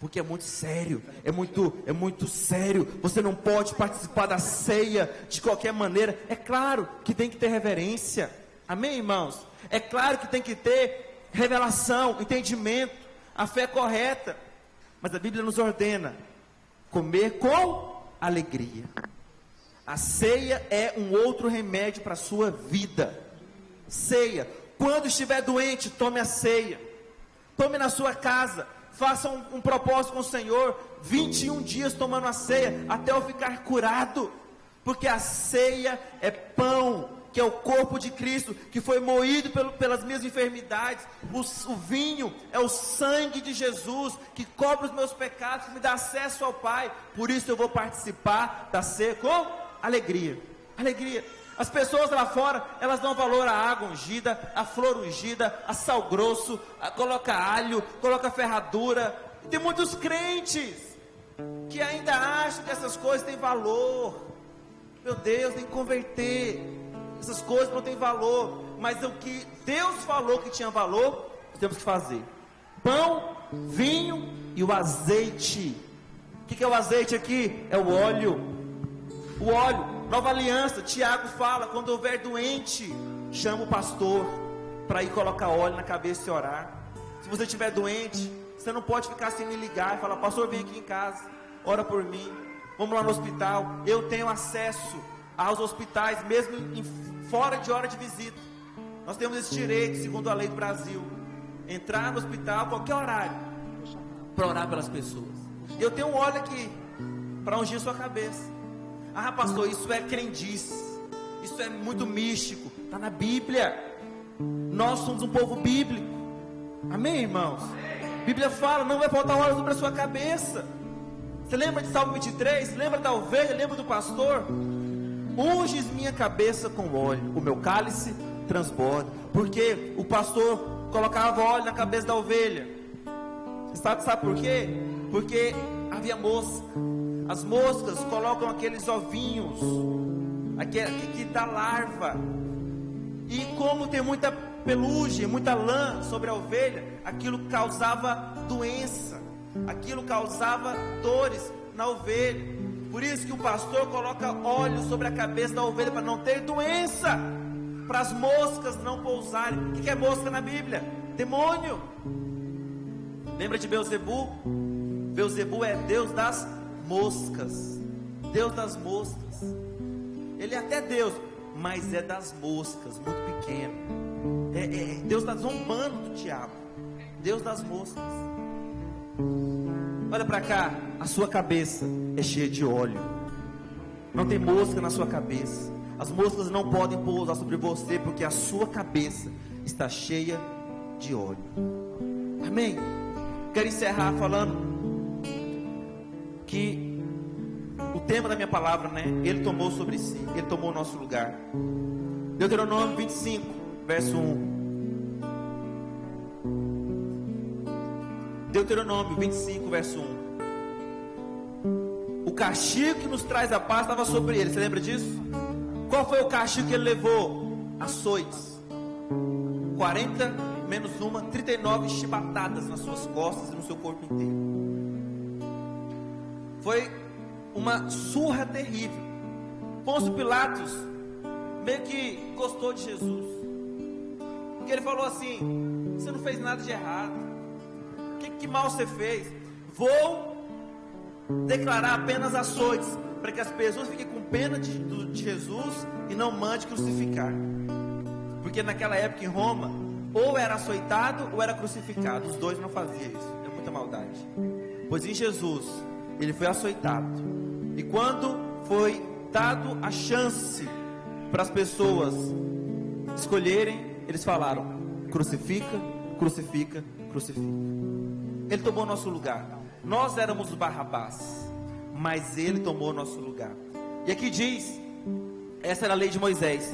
porque é muito sério, é muito sério. Você não pode participar da ceia de qualquer maneira. É claro que tem que ter reverência, amém, irmãos? É claro que tem que ter revelação, entendimento, a fé correta, mas a Bíblia nos ordena comer com alegria. A ceia é um outro remédio para a sua vida. Ceia, quando estiver doente, tome a ceia, tome na sua casa. Faça um propósito com o Senhor, 21 dias tomando a ceia, até eu ficar curado, porque a ceia é pão, que é o corpo de Cristo, que foi moído pelas minhas enfermidades. O vinho é o sangue de Jesus, que cobre os meus pecados, que me dá acesso ao Pai. Por isso eu vou participar da ceia com alegria, alegria. As pessoas lá fora, elas dão valor à água ungida, à flor ungida, a sal grosso, coloca alho, coloca ferradura. E tem muitos crentes que ainda acham que essas coisas têm valor. Meu Deus, tem que converter. Essas coisas não têm valor, mas o que Deus falou que tinha valor, nós temos que fazer: pão, vinho e o azeite. O que é o azeite aqui? É o óleo. O óleo, nova aliança. Tiago fala: quando houver doente, chama o pastor para ir colocar óleo na cabeça e orar. Se você estiver doente, você não pode ficar sem me ligar e falar: pastor, vem aqui em casa, ora por mim, vamos lá no hospital. Eu tenho acesso aos hospitais, mesmo fora de hora de visita. Nós temos esse direito, segundo a lei do Brasil, entrar no hospital a qualquer horário, para orar pelas pessoas. Eu tenho um óleo aqui, para ungir sua cabeça. Ah, pastor, isso é crendice, isso é muito místico. Está na Bíblia. Nós somos um povo bíblico. Amém, irmãos? A Bíblia fala: não vai faltar óleo sobre a sua cabeça. Você lembra de Salmo 23? Lembra da ovelha? Lembra do pastor? Unges minha cabeça com óleo, o meu cálice transborda. Porque o pastor colocava óleo na cabeça da ovelha. Sabe por quê? Porque havia mosca. As moscas colocam aqueles ovinhos, que dá larva. E como tem muita pelugem, muita lã sobre a ovelha, aquilo causava doença, aquilo causava dores na ovelha. Por isso que o pastor coloca óleo sobre a cabeça da ovelha, para não ter doença, para as moscas não pousarem. O que é mosca na Bíblia? Demônio. Lembra de Beelzebu? Beelzebu é Deus das moscas. Deus das moscas. Ele é até Deus, mas é das moscas, muito pequeno. Deus está zombando do diabo. Deus das moscas. Olha para cá, a sua cabeça é cheia de óleo. Não tem mosca na sua cabeça. As moscas não podem pousar sobre você, porque a sua cabeça está cheia de óleo. Amém? Quero encerrar falando que o tema da minha palavra, Ele tomou sobre si, Ele tomou o nosso lugar. Deuteronômio 25, verso 1. Deuteronômio 25, verso 1. O castigo que nos traz a paz estava sobre ele. Você lembra disso? Qual foi o castigo que ele levou? Açoites. 40 menos uma, 39 chibatadas nas suas costas e no seu corpo inteiro. Foi uma surra terrível. Pôncio Pilatos meio que gostou de Jesus, porque ele falou assim: você não fez nada de errado. Que mal você fez? Vou declarar apenas açoites, para que as pessoas fiquem com pena de Jesus e não mande crucificar. Porque naquela época em Roma, ou era açoitado ou era crucificado. Os dois não faziam isso. É muita maldade. Pois em Jesus, ele foi açoitado. E quando foi dado a chance para as pessoas escolherem, eles falaram: crucifica, crucifica, crucifica. Ele tomou o nosso lugar. Nós éramos os Barrabás, mas ele tomou o nosso lugar. E aqui diz: essa era a lei de Moisés: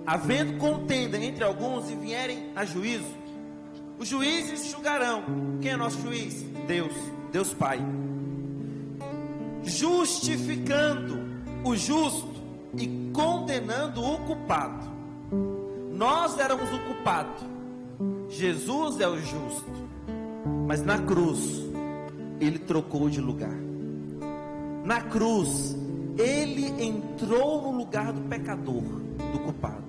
havendo contenda entre alguns e vierem a juízo, os juízes julgarão. Quem é nosso juiz? Deus Pai, justificando o justo e condenando o culpado. Nós éramos o culpado, Jesus é o justo. Mas na cruz, ele trocou de lugar. Na cruz, ele entrou no lugar do pecador, do culpado.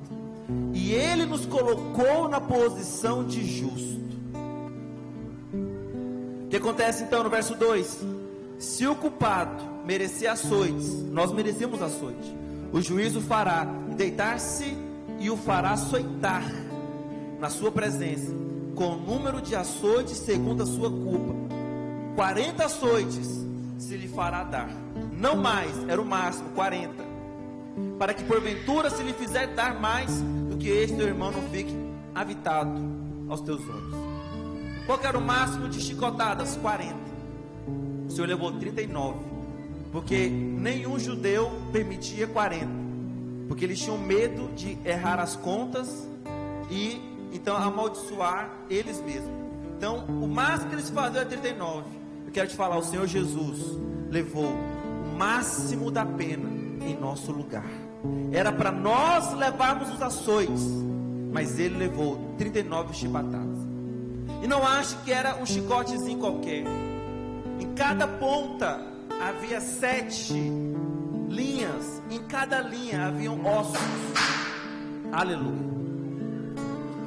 E ele nos colocou na posição de justo. O que acontece então no verso 2? Se o culpado merecer açoites, nós merecemos açoite, o juízo fará deitar-se e o fará açoitar na sua presença, com o número de açoites segundo a sua culpa. 40 açoites se lhe fará dar, não mais, era o máximo, 40, para que porventura se lhe fizer dar mais do que este teu irmão, não fique avitado aos teus olhos. Qual que era o máximo de chicotadas? 40. O Senhor levou 39, porque nenhum judeu permitia 40, porque eles tinham medo de errar as contas e então amaldiçoar eles mesmos. Então o máximo que eles faziam é 39. Eu quero te falar: o Senhor Jesus levou o máximo da pena em nosso lugar. Era para nós levarmos os açoites, mas ele levou 39 chibatadas. E não ache que era um chicotezinho qualquer. Em cada ponta havia 7 linhas. Em cada linha haviam ossos. Aleluia.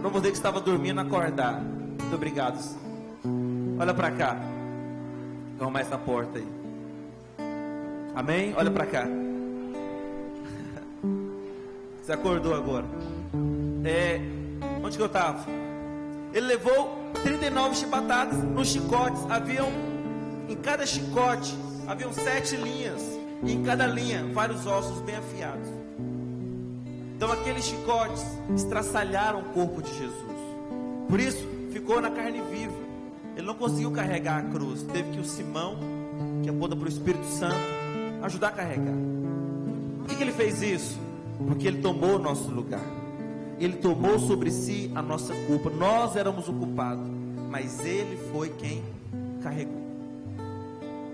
Para você que estava dormindo, acordar. Muito obrigado. Olha para cá. Vamos essa porta aí. Amém? Olha para cá. Você acordou agora. Onde que eu estava? Ele levou 39 chibatadas. Nos chicotes haviam, em cada chicote haviam 7 linhas. E em cada linha vários ossos bem afiados. Então aqueles chicotes estraçalharam o corpo de Jesus. Por isso ficou na carne viva. Ele não conseguiu carregar a cruz. Teve que o Simão, que aponta para o Espírito Santo, ajudar a carregar. Por que ele fez isso? Porque ele tomou o nosso lugar. Ele tomou sobre si a nossa culpa. Nós éramos o culpado, mas ele foi quem carregou.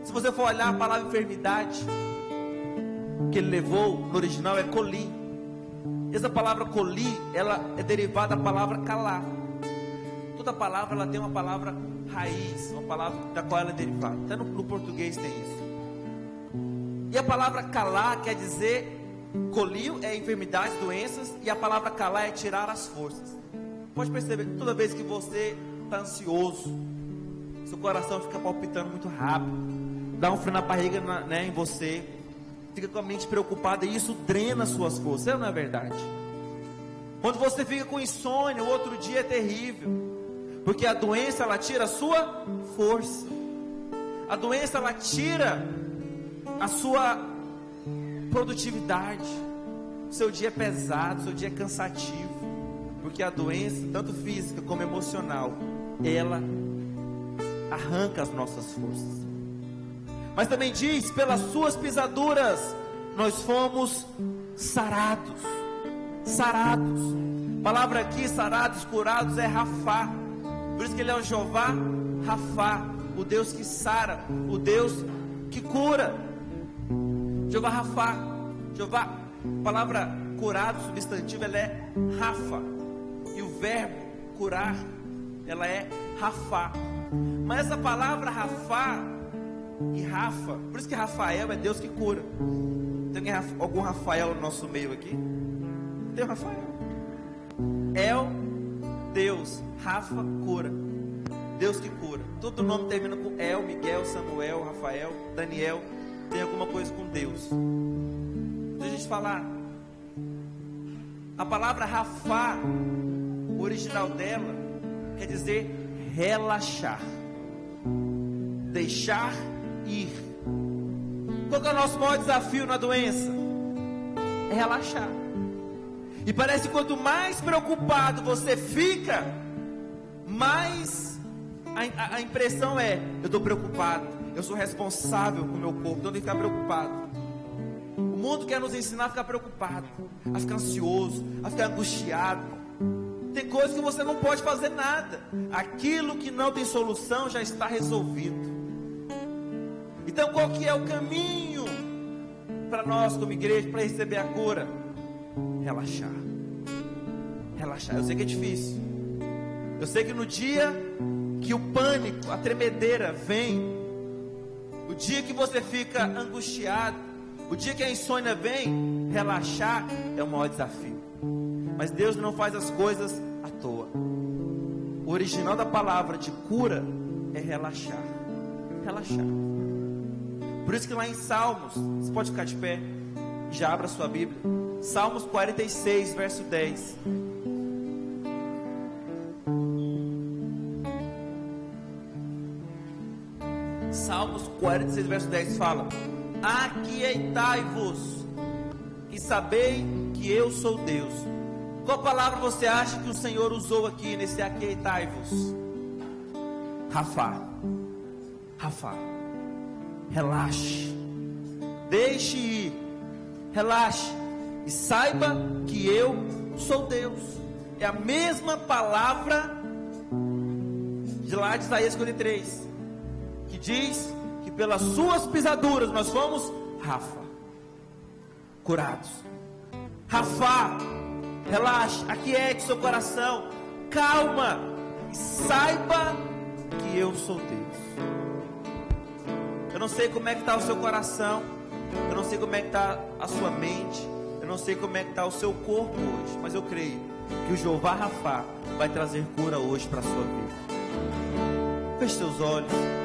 Se você for olhar a palavra enfermidade que ele levou, no original é coli. Essa palavra coli, ela é derivada da palavra calá. Toda palavra ela tem uma palavra raiz, uma palavra da qual ela é derivada. Até no português tem isso. E a palavra calá quer dizer, colio é enfermidades, doenças, e a palavra calá é tirar as forças. Pode perceber que toda vez que você está ansioso, seu coração fica palpitando muito rápido, dá um frio na barriga, em você, fica com a mente preocupada, e isso drena suas forças, não é verdade? Quando você fica com insônia, o outro dia é terrível, porque a doença ela tira a sua força, a doença ela tira a sua produtividade, seu dia é pesado, seu dia é cansativo, porque a doença, tanto física como emocional, ela arranca as nossas forças. Mas também diz, pelas suas pisaduras nós fomos sarados. Sarados. A palavra aqui, sarados, curados, é Rafá. Por isso que ele é o Jeová Rafá, o Deus que sara, o Deus que cura. Jeová Rafá. Jeová, a palavra curado, substantivo, ela é Rafa. E o verbo curar, ela é Rafá. Mas essa palavra Rafá e Rafa, por isso que Rafael é Deus que cura. Tem algum Rafael no nosso meio aqui? Tem um Rafael. El, Deus, Rafa, cura. Deus que cura. Todo nome termina com El, Miguel, Samuel, Rafael, Daniel. Tem alguma coisa com Deus. Deixa a gente falar. A palavra Rafá, o original dela, quer dizer relaxar, deixar ir. Qual que é o nosso maior desafio na doença? É relaxar. E parece que quanto mais preocupado você fica, mais a impressão é: eu estou preocupado, eu sou responsável com o meu corpo, então eu tenho que ficar preocupado. O mundo quer nos ensinar a ficar preocupado, a ficar ansioso, a ficar angustiado. Tem coisas que você não pode fazer nada. Aquilo que não tem solução já está resolvido. Então qual que é o caminho para nós como igreja, para receber a cura? Relaxar. Relaxar. Eu sei que é difícil. Eu sei que no dia que o pânico, a tremedeira vem, o dia que você fica angustiado, o dia que a insônia vem, relaxar é o maior desafio. Mas Deus não faz as coisas à toa. O original da palavra de cura é relaxar. Relaxar. Por isso que lá em Salmos, você pode ficar de pé, já abra a sua Bíblia. Salmos 46, verso 10. Salmos 46, verso 10 fala: aquietai-vos e sabei que eu sou Deus. Qual palavra você acha que o Senhor usou aqui nesse aquietai-vos? Rafá. Rafá. Relaxe. Deixe ir. Relaxe. E saiba que eu sou Deus. É a mesma palavra de lá de Isaías 53, que diz que pelas suas pisaduras nós fomos Rafa, curados. Rafá. Relaxe, aquiete seu coração, calma, saiba que eu sou Deus. Eu não sei como é que está o seu coração, eu não sei como é que está a sua mente, eu não sei como é que está o seu corpo hoje, mas eu creio que o Jeová Rafá vai trazer cura hoje para a sua vida. Feche seus olhos.